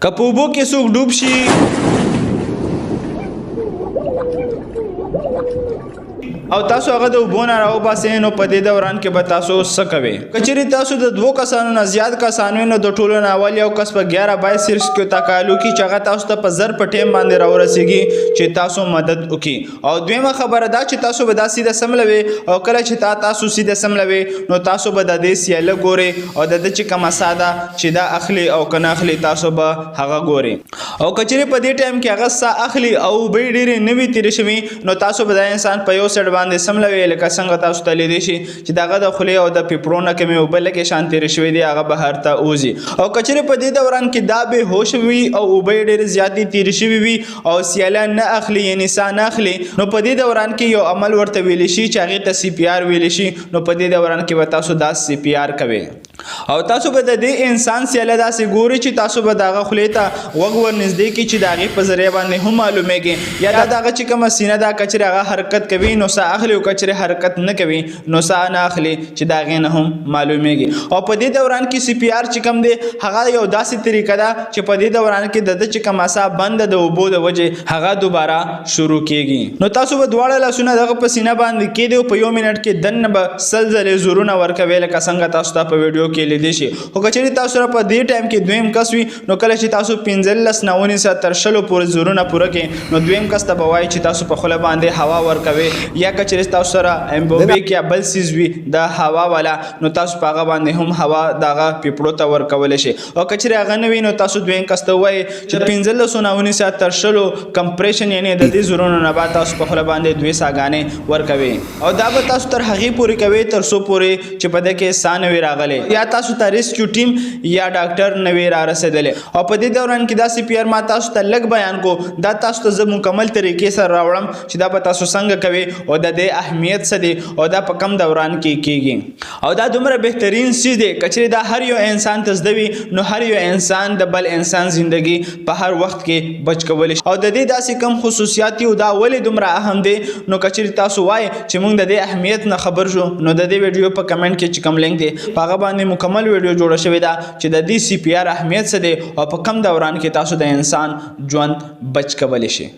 که په اوبو کې څوک ډوب شي او تاسو هغه د اوبو نه راوباسئ نو په دې دوران کې به تاسو څه کوئ؟ که چیرې تاسو د 2 کسانو نه زیات کسان وي نو د ټولو نه اول یو کس په 11/22 کې تکایلو کې چې هغه تاسو ته په زر په ټیم باندې راورسیږي چې تاسو مدد وکړي. او دویمه خبره دا چې تاسو به دا سیده سملوي او کله چې تاسو سیده سملوي نو تاسو به د دې سیاله ګوري او د چې کومه ساده چې دا اخلي او کنه اخلي تاسو به هغه ګوري. او که چیرې په دې ټایم کې هغه سا اخلي او به ډېرې نوي تیرې شوي نو تاسو به دا انسان په یو سیټ باندې سملوي لکه څنګه تاسو ته لیدی شي چې دغه د خولې او د پیپرو نه کمې اوبه لکې شان تېرې شوي دي هغه بهر ته وځي. او که چیرې په دې دوران کې دا بې هوش وي او اوبه یې ډېرې زیاتې تېرې شوي وي او سیاله نه اخلي یعنې سا نه اخلي نو په دې دوران کې یو عمل ورته ویلی شي چې هغې ته CPR ویلی شي. نو په دې دوران کې به تاسو دا CPR کوئ او تاسو به د دې انسان سیاله داسې ګوري چې تاسو به د هغه خولې ته غوږ ورنږدې کړي چې د هغې په ذریعه باندې هم معلومیږي یا د هغه چې کومه سینه ده که چیرې هغه حرکت کوي نو سا اخلي او که چیرې حرکت نه کوي نو سا نه اخلي چې د هغې نه هم معلومیږي. او په دې دوران کې CPR چې کوم دی هغه یو داسې طریقه ده چې په دې دوران کې د ده چې کومه سا بنده د اوبو د وجې هغه دوباره شروع کیږي. نو تاسو به دواړه لاسونه دغه په سینه باندې کېږدئ او په 1 منټ کې دننه به 100 ځلې زورونه ورکوي لکه څنګه تاسو ته په ویډیو کې لیدی شي. خو که چیرې تاسو سره په دې ټایم کې دویم کس وي نو کله چې تاسو 15 نه ونیسئ تر 100 پورې زورونه پوره کړئ نو دویم کس ته به وایي چې تاسو په خوله باندې هوا ورکوئ یا که چیرې تاسو سره امبوبیک یا بل څیز وي د هوا والا نو تاسو په هغه باندې هم هوا دغه پیپړو ته ورکولی شئ. او که چیرې هغه نه وي نو تاسو دویم کس ته ووایئ چې 15 نه ونیسئ تر 100 کمپریشن یعنې د دې زورونو نه بعد تاسو په خوله باندې 2 ساګانې ورکوئ او دا به تاسو تر هغې پورې کوئ تر څو پورې چې په ده کې سا نه وي راغلی یا تاسو ته ریسکیو ټیم یا ډاکټر نه وي را رسېدلی. او په دې دوران کې دا CPR ما تاسو ته لږ بیان کو دا تاسو ته زه مکمل طریقې سره راوړم چې دا به تاسو څنګه کوئ او د دې اهمیت څه دی او دا په کم دوران کې کیږي. او دا دومره بهترین څیز دی که چیرې دا هر یو انسان ته زده وي نو هر یو انسان د بل انسان زندگی په هر وخت کې بچ کولی شي. او د دې داسې کم خصوصیات او دا ولې دومره اهم دی نو که چیرې تاسو وایئ چې موږ د دې اهمیت نه خبر شو نو د دې ویډیو په کمنټ کې چې کوم لینک دی په هغه باندې مکمل ویډیو جوړه شوې ده چې د دې CPR اهمیت څه دی او په کم دوران کې تاسو د انسان ژوند بچ کولی شي.